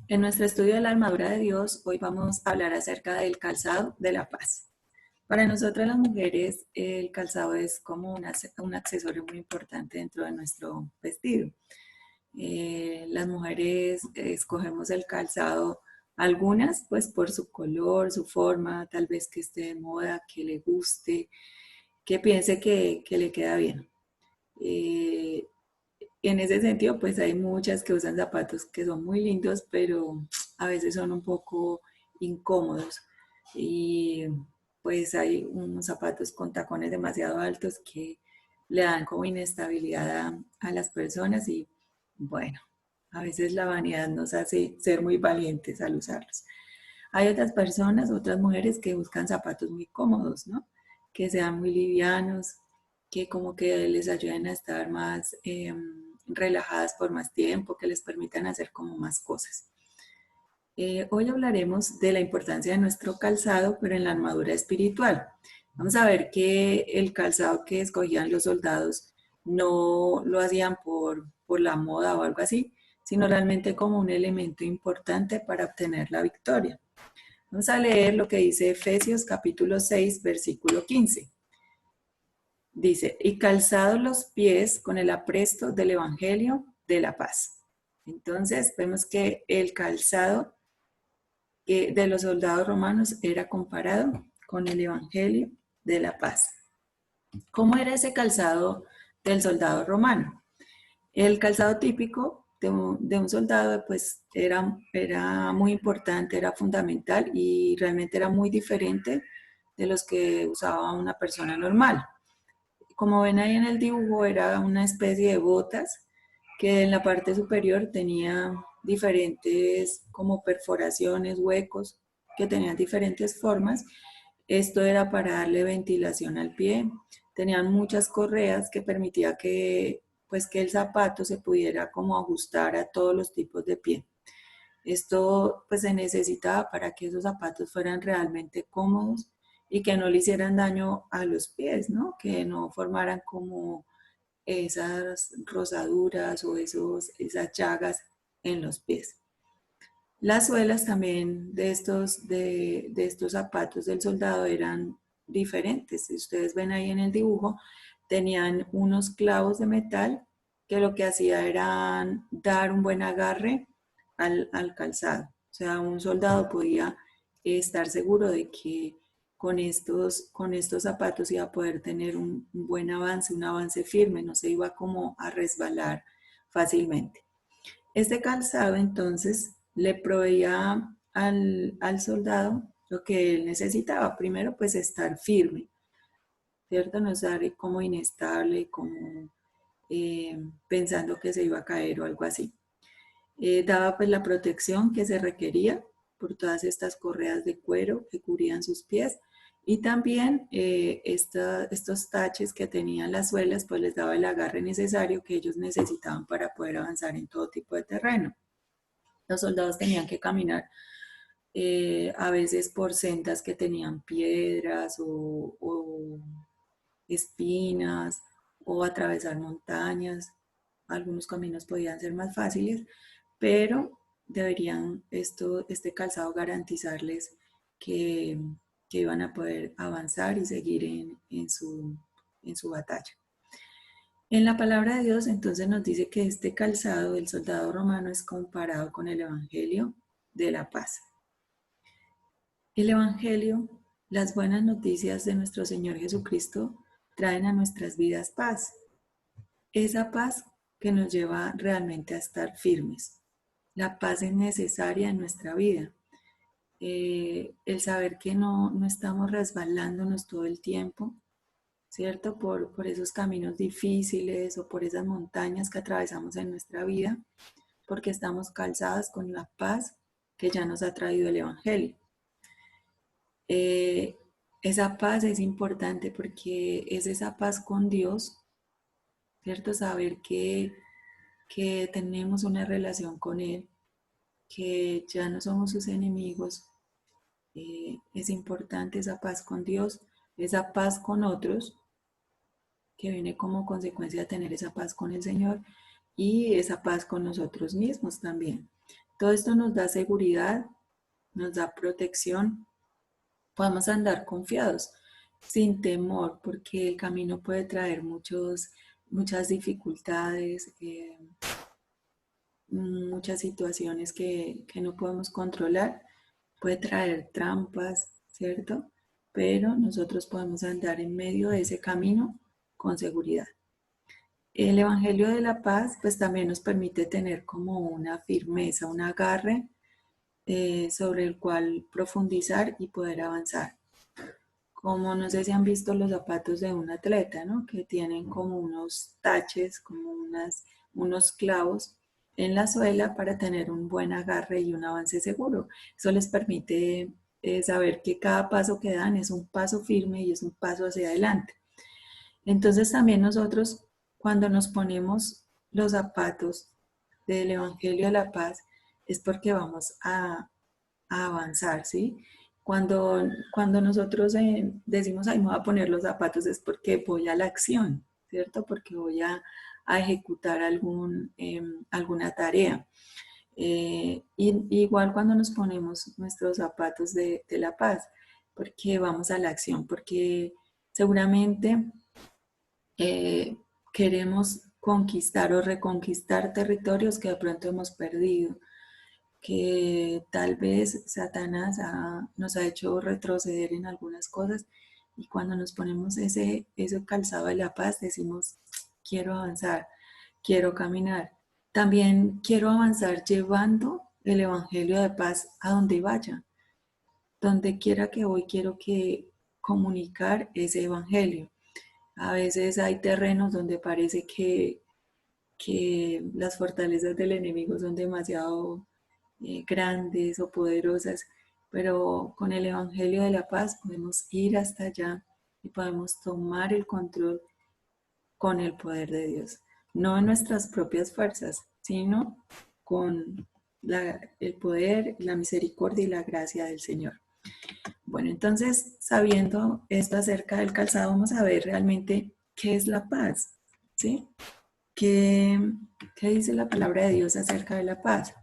En nuestro estudio de la armadura de Dios, hoy vamos a hablar acerca del calzado de la paz. Para nosotras las mujeres, el calzado es como un accesorio muy importante dentro de nuestro vestido. Las mujeres escogemos el calzado, algunas pues por su color, su forma, tal vez que esté de moda, que le guste, que piense que le queda bien. Eh, en ese sentido, pues hay muchas que usan zapatos que son muy lindos, pero a veces son un poco incómodos. Y pues hay unos zapatos con tacones demasiado altos que le dan como inestabilidad a las personas y bueno, a veces la vanidad nos hace ser muy valientes al usarlos. Hay otras personas, otras mujeres que buscan zapatos muy cómodos, ¿no? Que sean muy livianos, que como que les ayuden a estar más relajadas por más tiempo, que les permitan hacer como más cosas. Hoy hablaremos de la importancia de nuestro calzado, pero en la armadura espiritual. Vamos a ver que el calzado que escogían los soldados no lo hacían por la moda o algo así, sino realmente como un elemento importante para obtener la victoria. Vamos a leer lo que dice Efesios capítulo 6, versículo 15. Dice, y calzados los pies con el apresto del Evangelio de la paz. Entonces vemos que el calzado de los soldados romanos era comparado con el Evangelio de la paz. ¿Cómo era ese calzado del soldado romano? El calzado típico de un soldado pues era muy importante, era fundamental y realmente era muy diferente de los que usaba una persona normal. Como ven ahí en el dibujo, era una especie de botas que en la parte superior tenía diferentes como perforaciones, huecos, que tenían diferentes formas. Esto era para darle ventilación al pie. Tenían muchas correas que permitía que, pues, que el zapato se pudiera como ajustar a todos los tipos de pie. Esto pues se necesitaba para que esos zapatos fueran realmente cómodos y que no le hicieran daño a los pies, ¿no? Que no formaran como esas rosaduras o esas llagas en los pies. Las suelas también de estos zapatos del soldado eran diferentes. Si ustedes ven ahí en el dibujo, tenían unos clavos de metal que lo que hacía era dar un buen agarre al calzado. O sea, un soldado podía estar seguro de que con estos zapatos iba a poder tener un buen avance, un avance firme, no se iba como a resbalar fácilmente. Este calzado entonces le proveía al soldado lo que él necesitaba. Primero, pues estar firme, ¿cierto? No estar como inestable, como pensando que se iba a caer o algo así. Daba pues la protección que se requería por todas estas correas de cuero que cubrían sus pies y también estos taches que tenían las suelas pues les daba el agarre necesario que ellos necesitaban para poder avanzar en todo tipo de terreno. Los soldados tenían que caminar a veces por sendas que tenían piedras o espinas o atravesar montañas. Algunos caminos podían ser más fáciles, pero deberían este calzado garantizarles que, que iban a poder avanzar y seguir en su batalla. En la palabra de Dios entonces nos dice que este calzado del soldado romano es comparado con el Evangelio de la paz. El Evangelio, las buenas noticias de nuestro Señor Jesucristo, traen a nuestras vidas paz. Esa paz que nos lleva realmente a estar firmes. La paz es necesaria en nuestra vida. El saber que no estamos resbalándonos todo el tiempo, ¿cierto? Por esos caminos difíciles o por esas montañas que atravesamos en nuestra vida, porque estamos calzadas con la paz que ya nos ha traído el Evangelio. Eh, esa paz es importante porque es esa paz con Dios, ¿cierto? Saber que tenemos una relación con Él, que ya no somos sus enemigos. Es importante esa paz con Dios, esa paz con otros, que viene como consecuencia de tener esa paz con el Señor y esa paz con nosotros mismos también. Todo esto nos da seguridad, nos da protección. Podemos andar confiados, sin temor, porque el camino puede traer muchas dificultades, muchas situaciones que no podemos controlar. Puede traer trampas, ¿cierto? Pero nosotros podemos andar en medio de ese camino con seguridad. El Evangelio de la Paz pues también nos permite tener como una firmeza, un agarre sobre el cual profundizar y poder avanzar. Como no sé si han visto los zapatos de un atleta, ¿no? Que tienen como unos taches, como unos clavos en la suela para tener un buen agarre y un avance seguro. Eso les permite saber que cada paso que dan es un paso firme y es un paso hacia adelante. Entonces también nosotros cuando nos ponemos los zapatos del Evangelio de la Paz es porque vamos a avanzar, ¿sí? Cuando nosotros decimos, ay, me voy a poner los zapatos, es porque voy a la acción, ¿cierto? Porque voy a ejecutar alguna tarea. Igual cuando nos ponemos nuestros zapatos de la paz, porque vamos a la acción, porque seguramente queremos conquistar o reconquistar territorios que de pronto hemos perdido, que tal vez Satanás nos ha hecho retroceder en algunas cosas y cuando nos ponemos ese calzado de la paz decimos, quiero avanzar, quiero caminar. También quiero avanzar llevando el Evangelio de paz a donde vaya. Donde quiera que voy, quiero que comunicar ese Evangelio. A veces hay terrenos donde parece que las fortalezas del enemigo son demasiado grandes o poderosas, pero con el Evangelio de la Paz podemos ir hasta allá y podemos tomar el control con el poder de Dios. No en nuestras propias fuerzas, sino con el poder, la misericordia y la gracia del Señor. Bueno, entonces, sabiendo esto acerca del calzado, vamos a ver realmente qué es la paz, ¿sí? ¿Qué, qué dice la palabra de Dios acerca de la paz?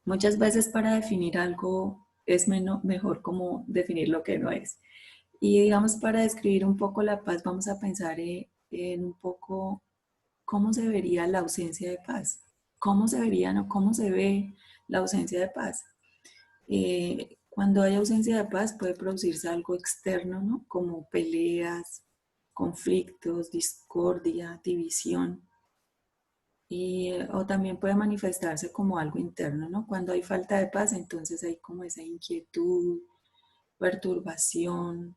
Muchas veces para definir algo es mejor como definir lo que no es. Y digamos, para describir un poco la paz, vamos a pensar en un poco cómo se vería la ausencia de paz. ¿Cómo se vería, no? ¿Cómo se ve la ausencia de paz? Cuando hay ausencia de paz puede producirse algo externo, ¿no? Como peleas, conflictos, discordia, división. O también puede manifestarse como algo interno, ¿no? Cuando hay falta de paz, entonces hay como esa inquietud, perturbación,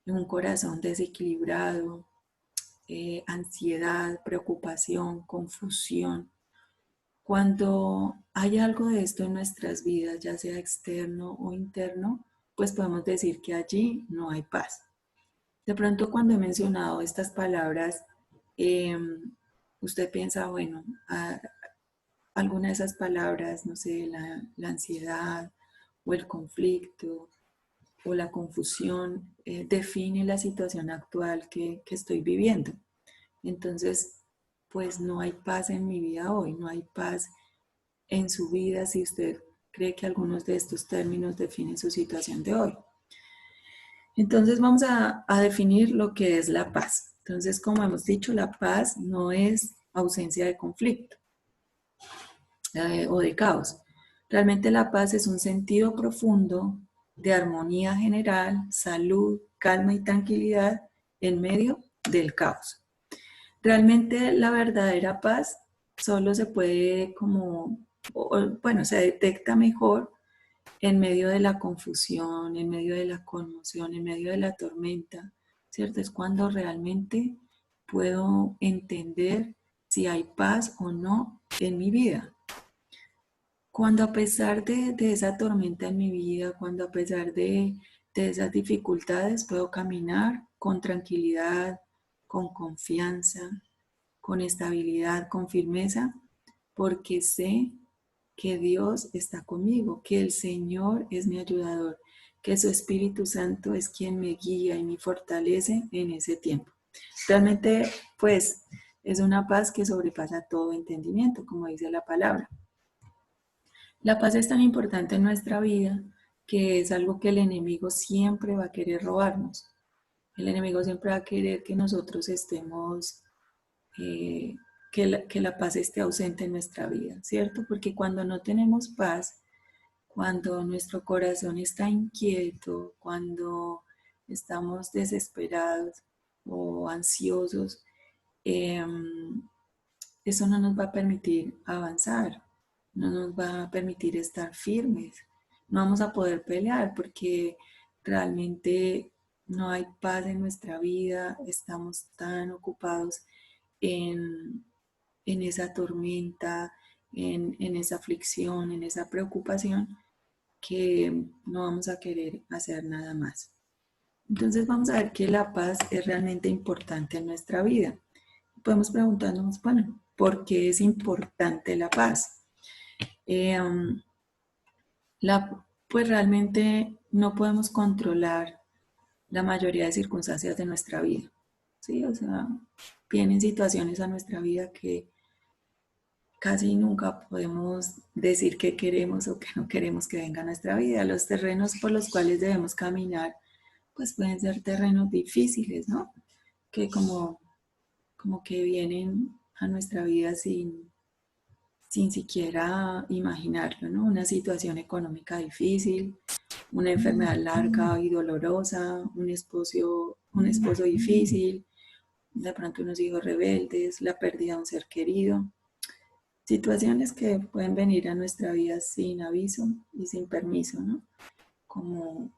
un corazón desequilibrado, ansiedad, preocupación, confusión. Cuando hay algo de esto en nuestras vidas, ya sea externo o interno, pues podemos decir que allí no hay paz. De pronto cuando he mencionado estas palabras, eh, usted piensa, bueno, alguna de esas palabras, no sé, la ansiedad o el conflicto o la confusión, define la situación actual que estoy viviendo. Entonces, pues no hay paz en mi vida hoy, no hay paz en su vida si usted cree que algunos de estos términos definen su situación de hoy. Entonces vamos a definir lo que es la paz. Entonces, como hemos dicho, la paz no es ausencia de conflicto o de caos. Realmente la paz es un sentido profundo de armonía general, salud, calma y tranquilidad en medio del caos. Realmente la verdadera paz solo se puede bueno, se detecta mejor en medio de la confusión, en medio de la conmoción, en medio de la tormenta, ¿cierto? Es cuando realmente puedo entender si hay paz o no en mi vida. Cuando a pesar de esa tormenta en mi vida, cuando a pesar de esas dificultades puedo caminar con tranquilidad, con confianza, con estabilidad, con firmeza, porque sé que Dios está conmigo, que el Señor es mi ayudador, que su Espíritu Santo es quien me guía y me fortalece en ese tiempo. Realmente, pues, es una paz que sobrepasa todo entendimiento, como dice la palabra. La paz es tan importante en nuestra vida que es algo que el enemigo siempre va a querer robarnos. El enemigo siempre va a querer que nosotros estemos, eh, que la paz esté ausente en nuestra vida, ¿cierto? Porque cuando no tenemos paz, cuando nuestro corazón está inquieto, cuando estamos desesperados o ansiosos, eh, eso no nos va a permitir avanzar, no nos va a permitir estar firmes, no vamos a poder pelear porque realmente no hay paz en nuestra vida, estamos tan ocupados en, en esa tormenta, en esa aflicción, en esa preocupación, que no vamos a querer hacer nada más. Entonces vamos a ver que la paz es realmente importante en nuestra vida. Podemos preguntarnos, bueno, ¿por qué es importante la paz? Eh, um, pues realmente no podemos controlar la mayoría de circunstancias de nuestra vida. ¿Sí? O sea, vienen situaciones a nuestra vida que casi nunca podemos decir qué queremos o qué no queremos que venga a nuestra vida. Los terrenos por los cuales debemos caminar, pues pueden ser terrenos difíciles, ¿no? Que como que vienen a nuestra vida sin siquiera imaginarlo, ¿no? Una situación económica difícil, una enfermedad larga y dolorosa, un esposo difícil, de pronto unos hijos rebeldes, la pérdida de un ser querido. Situaciones que pueden venir a nuestra vida sin aviso y sin permiso, ¿no? Como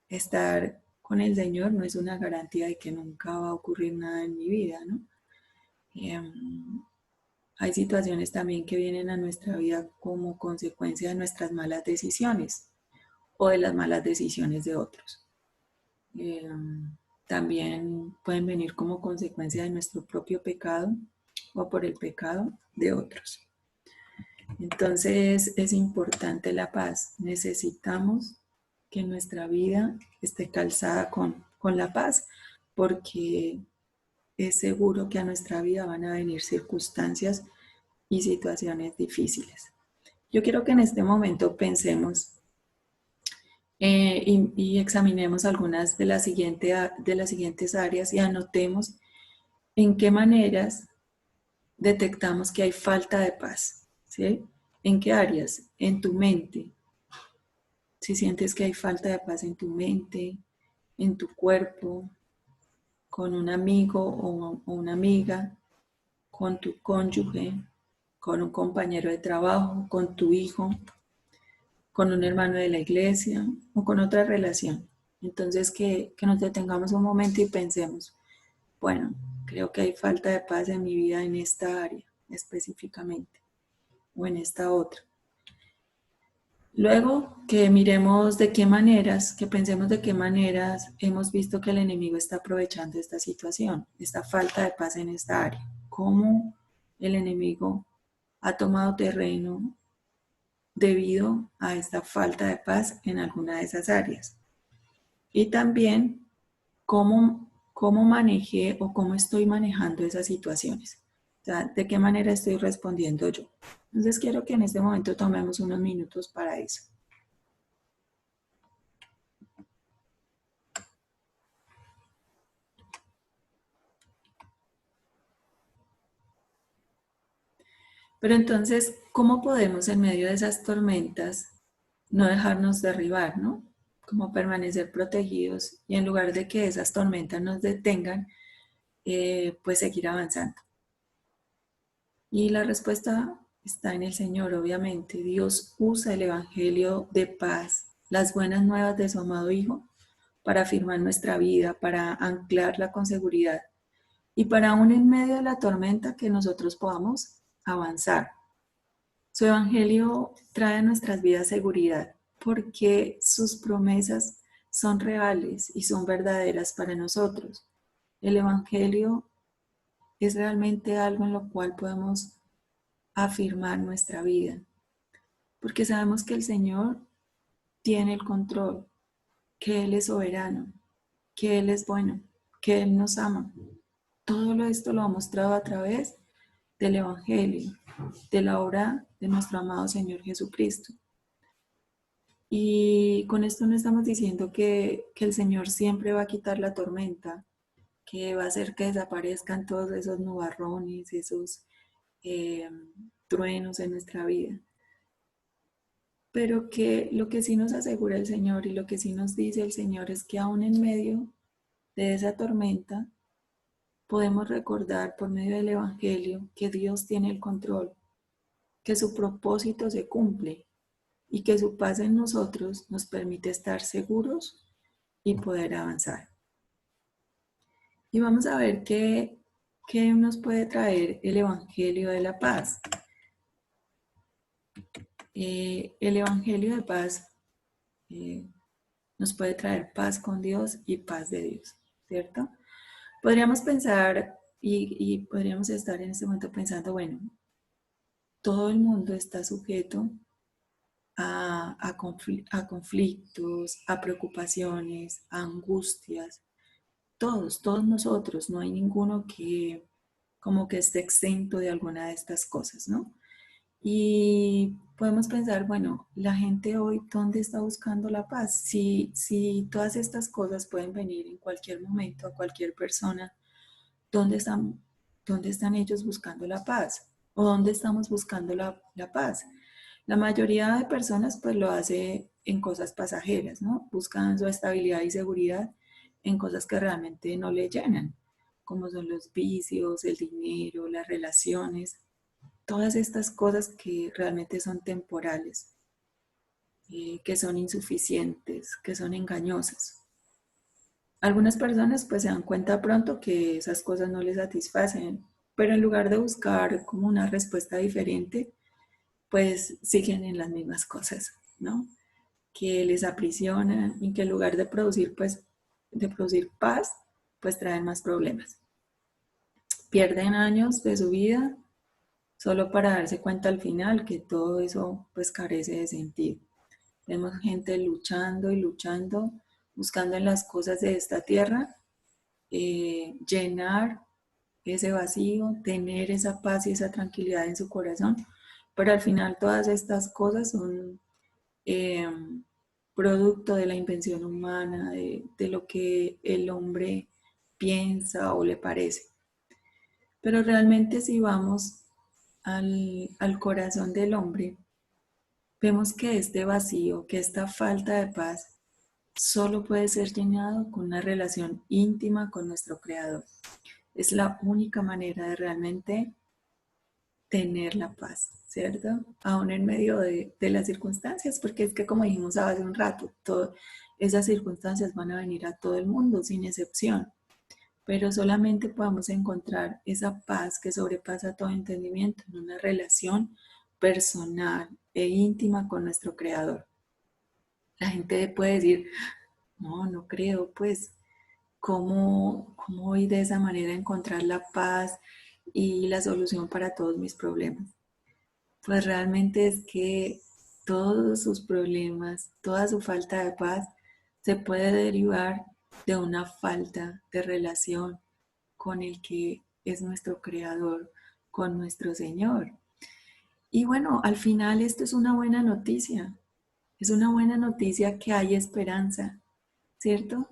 estar con el Señor no es una garantía de que nunca va a ocurrir nada en mi vida, ¿no? Hay situaciones también que vienen a nuestra vida como consecuencia de nuestras malas decisiones o de las malas decisiones de otros. Eh, También pueden venir como consecuencia de nuestro propio pecado o por el pecado de otros. Entonces es importante la paz. Necesitamos que nuestra vida esté calzada con la paz, porque es seguro que a nuestra vida van a venir circunstancias y situaciones difíciles. Yo quiero que en este momento pensemos y examinemos algunas de las siguientes áreas y anotemos en qué maneras detectamos que hay falta de paz. ¿Sí? ¿En qué áreas? En tu mente. Si sientes que hay falta de paz en tu mente, en tu cuerpo, con un amigo o una amiga, con tu cónyuge, con un compañero de trabajo, con tu hijo, con un hermano de la iglesia o con otra relación. Entonces que nos detengamos un momento y pensemos, bueno, creo que hay falta de paz en mi vida en esta área específicamente o en esta otra. Luego que miremos de qué maneras, que pensemos de qué maneras hemos visto que el enemigo está aprovechando esta situación, esta falta de paz en esta área. Cómo el enemigo ha tomado terreno debido a esta falta de paz en alguna de esas áreas. Y también cómo manejé o cómo estoy manejando esas situaciones. O sea, de qué manera estoy respondiendo yo. Entonces quiero que en este momento tomemos unos minutos para eso. Pero entonces, ¿cómo podemos en medio de esas tormentas no dejarnos derribar, ¿no? Cómo permanecer protegidos y en lugar de que esas tormentas nos detengan, pues seguir avanzando. Y la respuesta está en el Señor, obviamente. Dios usa el Evangelio de paz, las buenas nuevas de su amado Hijo, para afirmar nuestra vida, para anclarla con seguridad y para aún en medio de la tormenta que nosotros podamos avanzar. Su Evangelio trae a nuestras vidas seguridad porque sus promesas son reales y son verdaderas para nosotros. El Evangelio es realmente algo en lo cual podemos afirmar nuestra vida, porque sabemos que el Señor tiene el control, que Él es soberano, que Él es bueno, que Él nos ama. Todo esto lo ha mostrado a través del Evangelio, de la obra de nuestro amado Señor Jesucristo. Y con esto no estamos diciendo que el Señor siempre va a quitar la tormenta, que va a hacer que desaparezcan todos esos nubarrones, esos eh, truenos en nuestra vida. Pero que lo que sí nos asegura el Señor y lo que sí nos dice el Señor es que aún en medio de esa tormenta podemos recordar por medio del Evangelio que Dios tiene el control, que su propósito se cumple y que su paz en nosotros nos permite estar seguros y poder avanzar. Y vamos a ver qué nos puede traer el Evangelio de la paz. El Evangelio de paz eh, nos puede traer paz con Dios y paz de Dios, ¿cierto? Podríamos pensar y podríamos estar en este momento pensando, bueno, todo el mundo está sujeto a conflictos, a preocupaciones, a angustias. Todos nosotros, no hay ninguno que como que esté exento de alguna de estas cosas, ¿no? Y podemos pensar, bueno, la gente hoy, ¿dónde está buscando la paz? Si todas estas cosas pueden venir en cualquier momento a cualquier persona, ¿dónde están, dónde están ellos buscando la paz? ¿O dónde estamos buscando la paz? La mayoría de personas pues lo hace en cosas pasajeras, ¿no? Buscan su estabilidad y seguridad en cosas que realmente no le llenan, como son los vicios, el dinero, las relaciones, todas estas cosas que realmente son temporales, que son insuficientes, que son engañosas. Algunas personas pues se dan cuenta pronto que esas cosas no les satisfacen, pero en lugar de buscar como una respuesta diferente, pues siguen en las mismas cosas, ¿no? Que les aprisionan y que en lugar de producir pues de producir paz, pues traen más problemas. Pierden años de su vida solo para darse cuenta al final que todo eso pues carece de sentido. Vemos gente luchando y luchando, buscando en las cosas de esta tierra llenar ese vacío, tener esa paz y esa tranquilidad en su corazón, pero al final todas estas cosas son eh, producto de la invención humana, de lo que el hombre piensa o le parece. Pero realmente si vamos al corazón del hombre, vemos que este vacío, que esta falta de paz, solo puede ser llenado con una relación íntima con nuestro Creador. Es la única manera de realmente tener la paz, ¿cierto? Aún en medio de las circunstancias, porque es que como dijimos hace un rato, esas circunstancias van a venir a todo el mundo sin excepción, pero solamente podemos encontrar esa paz que sobrepasa todo entendimiento en una relación personal e íntima con nuestro Creador. La gente puede decir, no, no creo, pues, ¿cómo voy de esa manera a encontrar la paz y la solución para todos mis problemas? Pues realmente es que todos sus problemas, toda su falta de paz, se puede derivar de una falta de relación con el que es nuestro creador, con nuestro Señor. Y bueno, al final esto es una buena noticia. Es una buena noticia que hay esperanza, ¿cierto?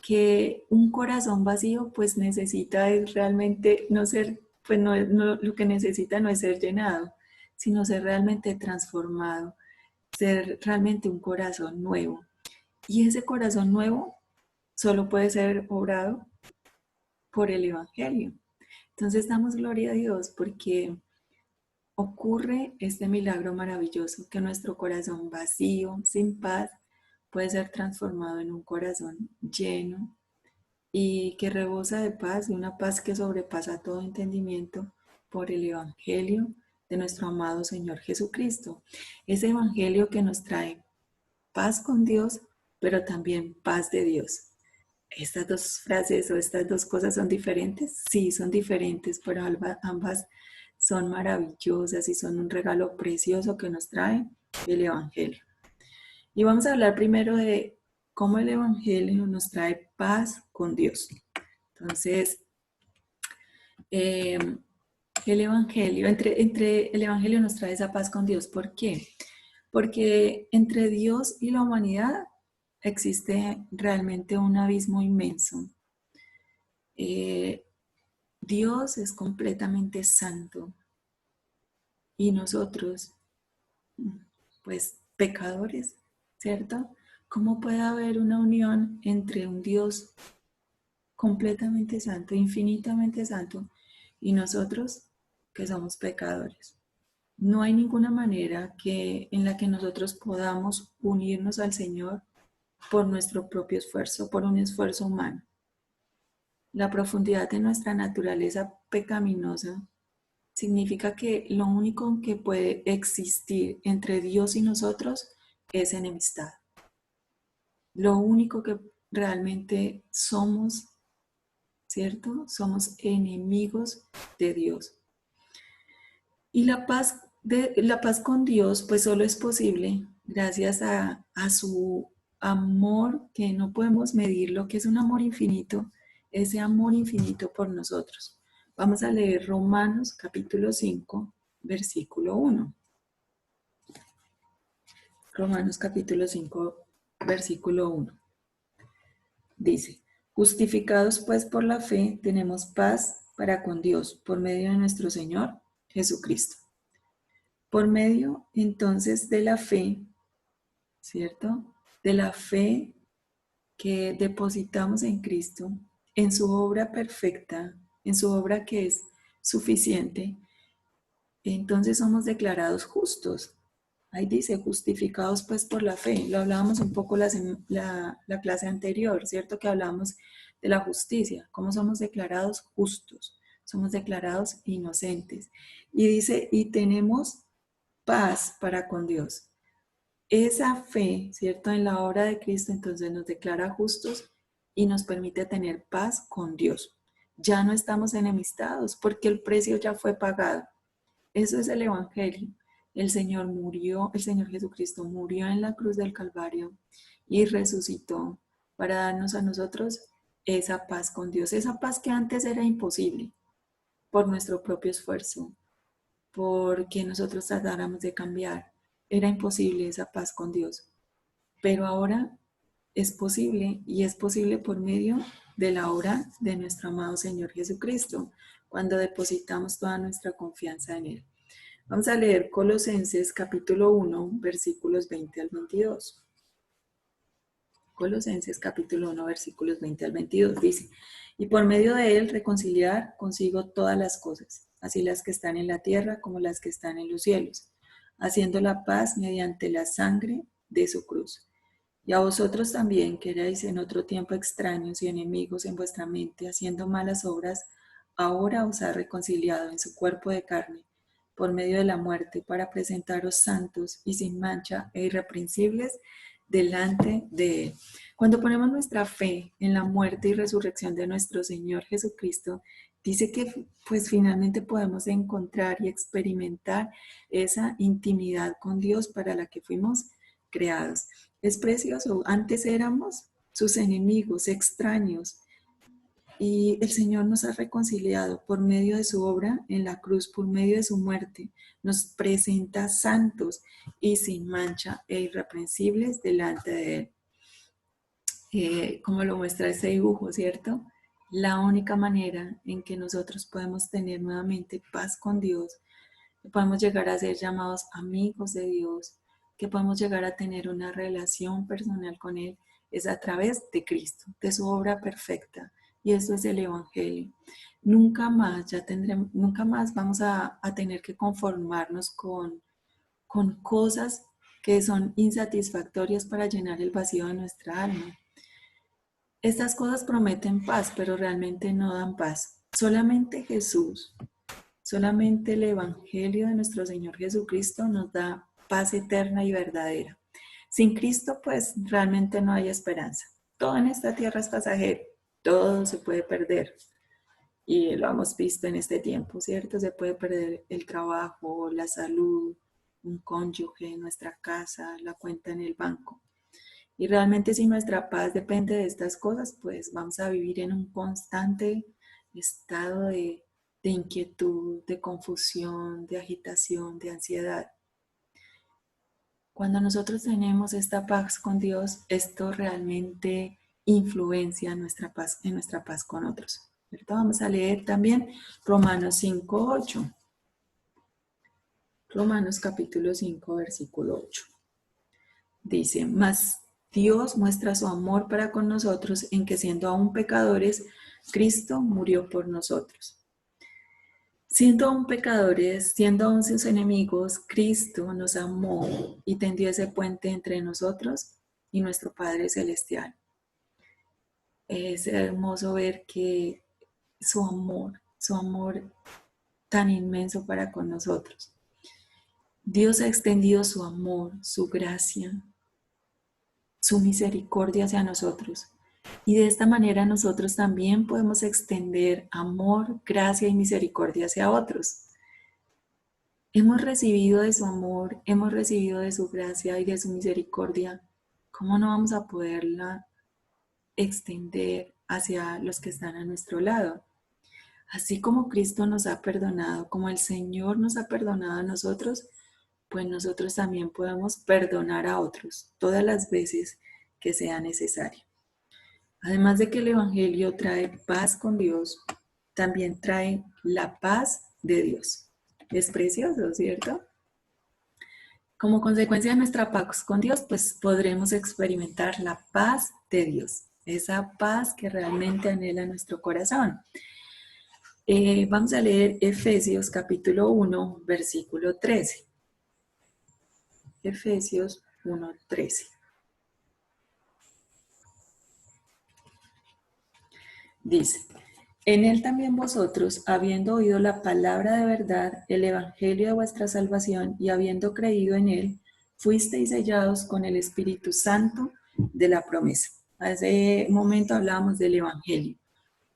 Que un corazón vacío pues necesita realmente no ser, pues no, lo que necesita no es ser llenado, sino ser realmente transformado, ser realmente un corazón nuevo. Y ese corazón nuevo solo puede ser obrado por el Evangelio. Entonces damos gloria a Dios porque ocurre este milagro maravilloso que nuestro corazón vacío, sin paz, puede ser transformado en un corazón lleno y que rebosa de paz, de una paz que sobrepasa todo entendimiento por el Evangelio de nuestro amado Señor Jesucristo. Ese Evangelio que nos trae paz con Dios, pero también paz de Dios. Estas dos frases o estas dos cosas son diferentes. Sí, son diferentes, pero ambas son maravillosas y son un regalo precioso que nos trae el Evangelio. Y vamos a hablar primero de cómo el Evangelio nos trae paz con Dios. Entonces, eh, el Evangelio, entre el Evangelio nos trae esa paz con Dios. ¿Por qué? porque entre Dios y la humanidad existe realmente un abismo inmenso. Dios es completamente santo y nosotros, pues, pecadores, ¿cierto? ¿Cómo puede haber una unión entre un Dios completamente santo, infinitamente santo, y nosotros que somos pecadores? No hay ninguna manera en la que nosotros podamos unirnos al Señor por nuestro propio esfuerzo, por un esfuerzo humano. La profundidad de nuestra naturaleza pecaminosa significa que lo único que puede existir entre Dios y nosotros es enemistad. Lo único que realmente somos, ¿cierto? Somos enemigos de Dios. Y la paz con Dios pues solo es posible gracias a su amor, que no podemos medir, lo que es un amor infinito, ese amor infinito por nosotros. Vamos a leer Romanos capítulo 5, versículo 1. Romanos capítulo 5, versículo 1. Dice: justificados pues por la fe, tenemos paz para con Dios por medio de nuestro Señor Jesucristo. Por medio entonces de la fe, ¿cierto? De la fe que depositamos en Cristo, en su obra perfecta, en su obra que es suficiente, entonces somos declarados justos. Ahí dice, justificados pues por la fe. Lo hablábamos un poco la clase anterior, ¿cierto? Que hablábamos de la justicia, cómo somos declarados justos, somos declarados inocentes. Y dice, y tenemos paz para con Dios. Esa fe, ¿cierto? En la obra de Cristo, entonces nos declara justos y nos permite tener paz con Dios. Ya no estamos enemistados porque el precio ya fue pagado. Eso es el Evangelio. El Señor murió, el Señor Jesucristo murió en la cruz del Calvario y resucitó para darnos a nosotros esa paz con Dios, esa paz que antes era imposible por nuestro propio esfuerzo, porque nosotros tratáramos de cambiar. Era imposible esa paz con Dios, pero ahora es posible, y es posible por medio de la obra de nuestro amado Señor Jesucristo, cuando depositamos toda nuestra confianza en Él. Vamos a leer Colosenses capítulo 1, versículos 20 al 22. Colosenses capítulo 1, versículos 20 al 22 dice: y por medio de él reconciliar consigo todas las cosas, así las que están en la tierra como las que están en los cielos, haciendo la paz mediante la sangre de su cruz. Y a vosotros también, que erais en otro tiempo extraños y enemigos en vuestra mente, haciendo malas obras, ahora os ha reconciliado en su cuerpo de carne, por medio de la muerte, para presentaros santos y sin mancha e irreprensibles delante de Él. Cuando ponemos nuestra fe en la muerte y resurrección de nuestro Señor Jesucristo, dice que pues finalmente podemos encontrar y experimentar esa intimidad con Dios para la que fuimos creados. Es precioso. Antes éramos sus enemigos, extraños, y el Señor nos ha reconciliado por medio de su obra en la cruz, por medio de su muerte. Nos presenta santos y sin mancha e irreprensibles delante de Él. Como lo muestra ese dibujo, ¿cierto? La única manera en que nosotros podemos tener nuevamente paz con Dios, que podemos llegar a ser llamados amigos de Dios, que podemos llegar a tener una relación personal con Él, es a través de Cristo, de su obra perfecta. Y eso es el Evangelio. Nunca más vamos a tener que conformarnos con cosas que son insatisfactorias para llenar el vacío de nuestra alma. Estas cosas prometen paz, pero realmente no dan paz. Solamente Jesús, solamente el Evangelio de nuestro Señor Jesucristo nos da paz eterna y verdadera. Sin Cristo, pues realmente no hay esperanza. Todo en esta tierra es pasajero, todo se puede perder. Y lo hemos visto en este tiempo, ¿cierto? Se puede perder el trabajo, la salud, un cónyuge, nuestra casa, la cuenta en el banco. Y realmente si nuestra paz depende de estas cosas, pues vamos a vivir en un constante estado de inquietud, de confusión, de agitación, de ansiedad. Cuando nosotros tenemos esta paz con Dios, esto realmente influencia en nuestra paz con otros. ¿Cierto? Vamos a leer también Romanos 5:8. Romanos capítulo 5, versículo 8. Dice, mas Dios muestra su amor para con nosotros en que siendo aún pecadores, Cristo murió por nosotros. Siendo aún pecadores, siendo aún sus enemigos, Cristo nos amó y tendió ese puente entre nosotros y nuestro Padre Celestial. Es hermoso ver que su amor tan inmenso para con nosotros. Dios ha extendido su amor, su gracia, su misericordia hacia nosotros. Y de esta manera nosotros también podemos extender amor, gracia y misericordia hacia otros. Hemos recibido de su amor, hemos recibido de su gracia y de su misericordia. ¿Cómo no vamos a poderla extender hacia los que están a nuestro lado? Así como Cristo nos ha perdonado, como el Señor nos ha perdonado a nosotros, pues nosotros también podemos perdonar a otros todas las veces que sea necesario. Además de que el Evangelio trae paz con Dios, también trae la paz de Dios. Es precioso, ¿cierto? Como consecuencia de nuestra paz con Dios, pues podremos experimentar la paz de Dios, esa paz que realmente anhela nuestro corazón. Vamos a leer Efesios capítulo 1, versículo 13. Efesios 1:13. Dice, en él también vosotros, habiendo oído la palabra de verdad, el evangelio de vuestra salvación, y habiendo creído en él, fuisteis sellados con el Espíritu Santo de la promesa. Hace un momento hablábamos del evangelio.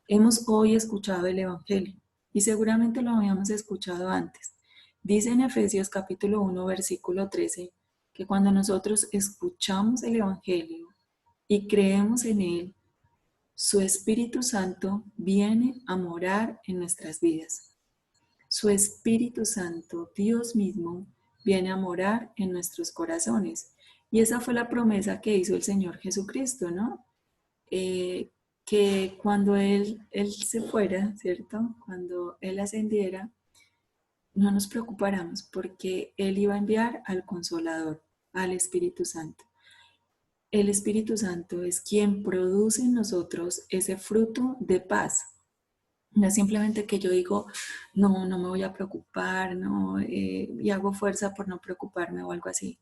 Hemos hoy escuchado el evangelio y seguramente lo habíamos escuchado antes. Dice en Efesios capítulo 1, versículo 13, que cuando nosotros escuchamos el evangelio y creemos en él, su Espíritu Santo viene a morar en nuestras vidas. Su Espíritu Santo, Dios mismo, viene a morar en nuestros corazones. Y esa fue la promesa que hizo el Señor Jesucristo, ¿no? Que cuando él se fuera, ¿cierto? Cuando Él ascendiera, no nos preocupáramos porque Él iba a enviar al Consolador, al Espíritu Santo. El Espíritu Santo es quien produce en nosotros ese fruto de paz. No es simplemente que yo digo, no me voy a preocupar, no, y hago fuerza por no preocuparme o algo así.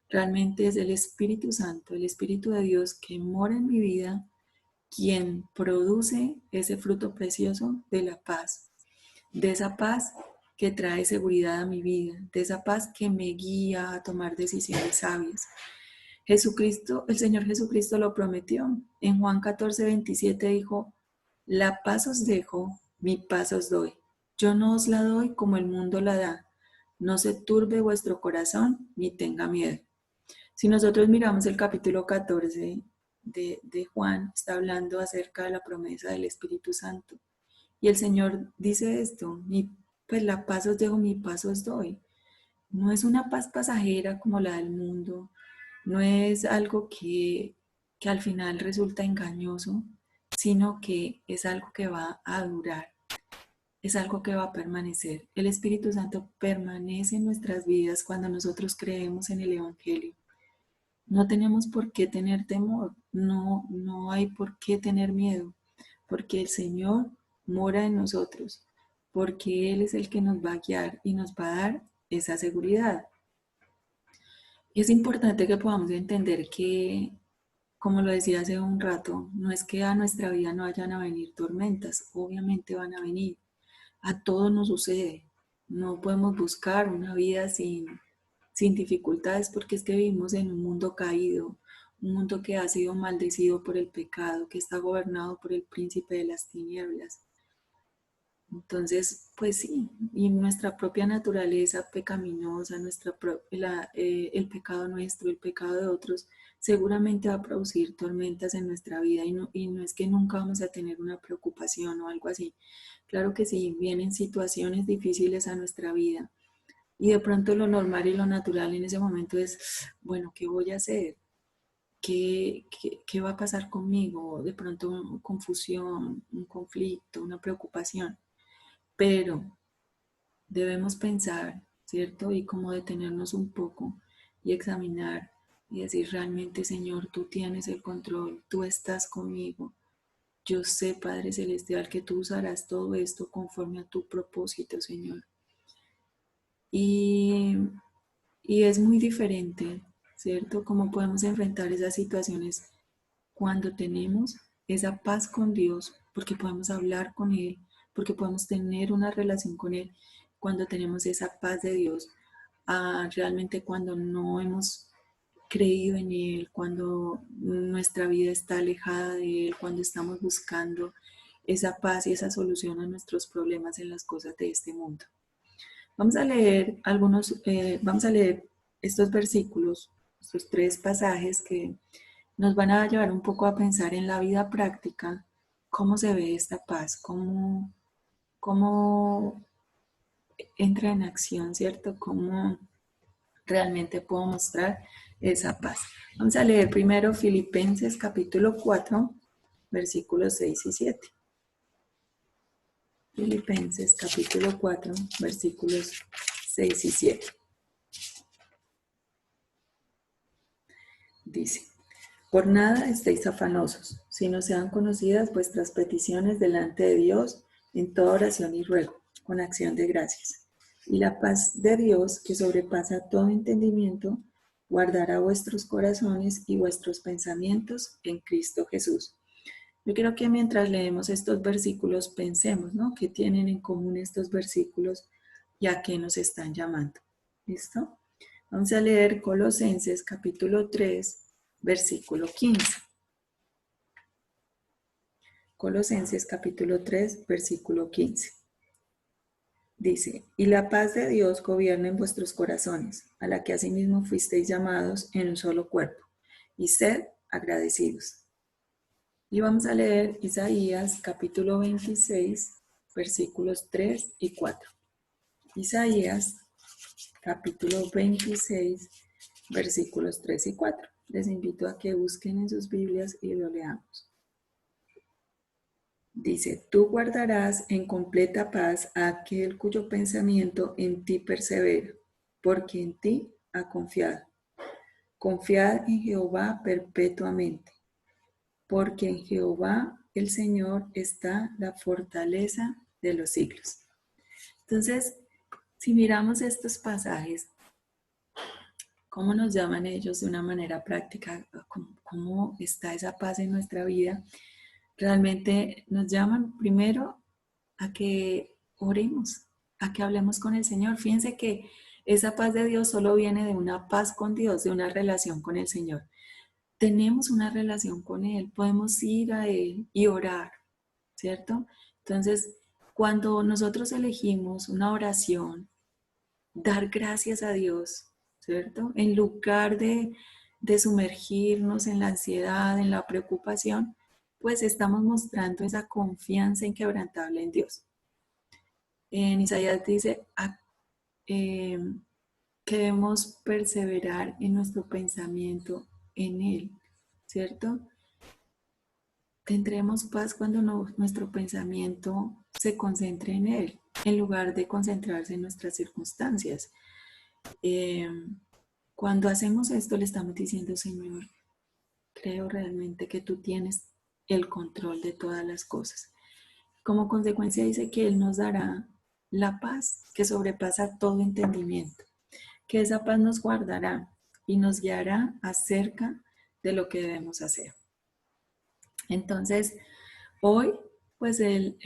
Realmente es el Espíritu Santo, el Espíritu de Dios que mora en mi vida, quien produce ese fruto precioso de la paz, de esa paz que trae seguridad a mi vida, de esa paz que me guía a tomar decisiones sabias. Jesucristo, el Señor Jesucristo lo prometió. En Juan 14:27 dijo, la paz os dejo, mi paz os doy. Yo no os la doy como el mundo la da. No se turbe vuestro corazón ni tenga miedo. Si nosotros miramos el capítulo 14 de Juan, está hablando acerca de la promesa del Espíritu Santo. Y el Señor dice esto, pues la paz os dejo, mi paz os doy. No es una paz pasajera como la del mundo, no es algo que al final resulta engañoso, sino que es algo que va a durar, es algo que va a permanecer. El Espíritu Santo permanece en nuestras vidas cuando nosotros creemos en el Evangelio. No tenemos por qué tener temor, no hay por qué tener miedo, porque el Señor mora en nosotros, porque Él es el que nos va a guiar y nos va a dar esa seguridad. Es importante que podamos entender que, como lo decía hace un rato, no es que a nuestra vida no vayan a venir tormentas, obviamente van a venir. A todos nos sucede. No podemos buscar una vida sin dificultades porque es que vivimos en un mundo caído, un mundo que ha sido maldecido por el pecado, que está gobernado por el príncipe de las tinieblas. Entonces, pues sí, y nuestra propia naturaleza pecaminosa, el pecado nuestro, el pecado de otros, seguramente va a producir tormentas en nuestra vida y no es que nunca vamos a tener una preocupación o algo así. Claro que sí, vienen situaciones difíciles a nuestra vida, Y de pronto lo normal y lo natural en ese momento es, bueno, ¿qué voy a hacer? ¿Qué va a pasar conmigo? De pronto confusión, un conflicto, una preocupación. Pero debemos pensar, ¿cierto? Y como detenernos un poco y examinar y decir, realmente, Señor, tú tienes el control, tú estás conmigo. Yo sé, Padre Celestial, que tú usarás todo esto conforme a tu propósito, Señor. Y, y es muy diferente, ¿cierto? Cómo podemos enfrentar esas situaciones cuando tenemos esa paz con Dios, porque podemos hablar con Él, porque podemos tener una relación con Él, cuando tenemos esa paz de Dios, realmente cuando no hemos creído en Él, cuando nuestra vida está alejada de Él, cuando estamos buscando esa paz y esa solución a nuestros problemas en las cosas de este mundo. Vamos a leer estos versículos, estos 3 pasajes que nos van a llevar un poco a pensar en la vida práctica, cómo se ve esta paz, cómo entra en acción, ¿cierto? Cómo realmente puedo mostrar esa paz. Vamos a leer primero Filipenses capítulo 4, versículos 6 y 7. Filipenses capítulo 4, versículos 6 y 7. Dice, por nada estéis afanosos, sino sean conocidas vuestras peticiones delante de Dios en toda oración y ruego, con acción de gracias. Y la paz de Dios, que sobrepasa todo entendimiento, guardará vuestros corazones y vuestros pensamientos en Cristo Jesús. Yo quiero que mientras leemos estos versículos pensemos, ¿no? ¿Qué tienen en común estos versículos y a qué nos están llamando? ¿Listo? Vamos a leer Colosenses capítulo 3, versículo 15. Colosenses capítulo 3, versículo 15. Dice, y la paz de Dios gobierna en vuestros corazones, a la que asimismo fuisteis llamados en un solo cuerpo, y sed agradecidos. Y vamos a leer Isaías capítulo 26, versículos 3 y 4. Isaías capítulo 26, versículos 3 y 4. Les invito a que busquen en sus Biblias y lo leamos. Dice, tú guardarás en completa paz a aquel cuyo pensamiento en ti persevera, porque en ti ha confiado. Confiad en Jehová perpetuamente, porque en Jehová el Señor está la fortaleza de los siglos. Entonces, si miramos estos pasajes, ¿cómo nos llaman ellos de una manera práctica? ¿Cómo está esa paz en nuestra vida? Realmente nos llaman primero a que oremos, a que hablemos con el Señor. Fíjense que esa paz de Dios solo viene de una paz con Dios, de una relación con el Señor. Tenemos una relación con Él, podemos ir a Él y orar, ¿cierto? Entonces, cuando nosotros elegimos una oración, dar gracias a Dios, ¿cierto? En lugar de sumergirnos en la ansiedad, en la preocupación, pues estamos mostrando esa confianza inquebrantable en Dios. En Isaías dice eh, que debemos perseverar en nuestro pensamiento en Él, ¿cierto? Tendremos paz cuando nuestro pensamiento se concentre en Él, en lugar de concentrarse en nuestras circunstancias. Cuando hacemos esto, le estamos diciendo, Señor, creo realmente que tú tienes el control de todas las cosas. Como consecuencia dice que Él nos dará la paz que sobrepasa todo entendimiento, que esa paz nos guardará y nos guiará acerca de lo que debemos hacer. Entonces, hoy, pues, en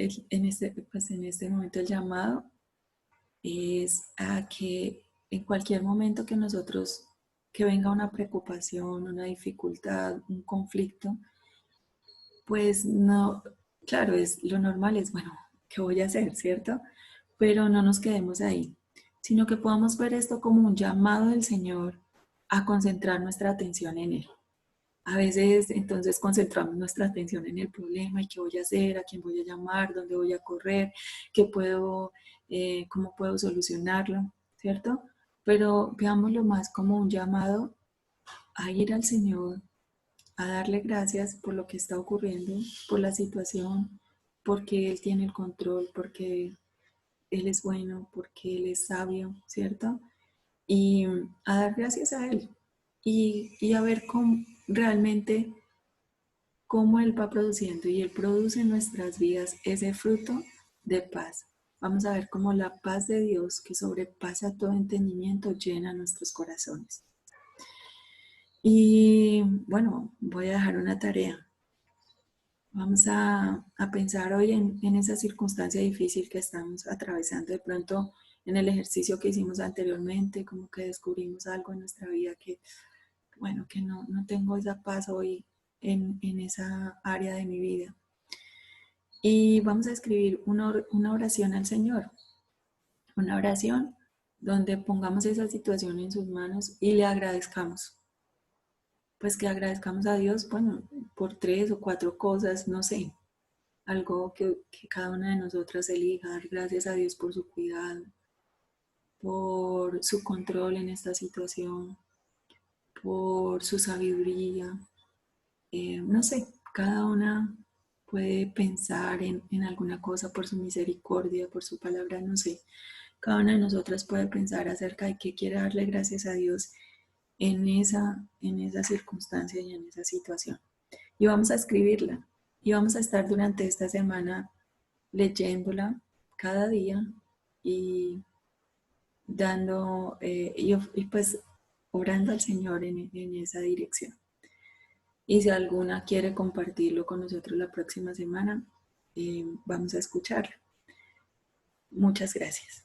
este momento el llamado es a que en cualquier momento que venga una preocupación, una dificultad, un conflicto, pues no, claro, lo normal es, bueno, ¿qué voy a hacer, cierto? Pero no nos quedemos ahí, sino que podamos ver esto como un llamado del Señor a concentrar nuestra atención en Él. A veces entonces concentramos nuestra atención en el problema y qué voy a hacer, a quién voy a llamar, dónde voy a correr, cómo puedo solucionarlo, ¿cierto? Pero veámoslo más como un llamado a ir al Señor, a darle gracias por lo que está ocurriendo, por la situación, porque Él tiene el control, porque Él es bueno, porque Él es sabio, ¿cierto? Y a dar gracias a Él y a ver cómo realmente cómo Él va produciendo y Él produce en nuestras vidas ese fruto de paz. Vamos a ver cómo la paz de Dios, que sobrepasa todo entendimiento, llena nuestros corazones. Y bueno, voy a dejar una tarea. Vamos a pensar hoy en esa circunstancia difícil que estamos atravesando. De pronto, en el ejercicio que hicimos anteriormente, como que descubrimos algo en nuestra vida que, bueno, que no tengo esa paz hoy en esa área de mi vida. Y vamos a escribir una oración al Señor, una oración donde pongamos esa situación en sus manos y le agradezcamos. Pues que agradezcamos a Dios, bueno, por 3 o 4 cosas, no sé, algo que cada una de nosotras elija, dar gracias a Dios por su cuidado, por su control en esta situación, por su sabiduría, no sé, cada una puede pensar en alguna cosa por su misericordia, por su palabra, no sé. Cada una de nosotras puede pensar acerca de qué quiere darle gracias a Dios en esa circunstancia y en esa situación. Y vamos a escribirla. Y vamos a estar durante esta semana leyéndola cada día y dando, y pues orando al Señor en esa dirección. Y si alguna quiere compartirlo con nosotros la próxima semana, vamos a escucharla. Muchas gracias.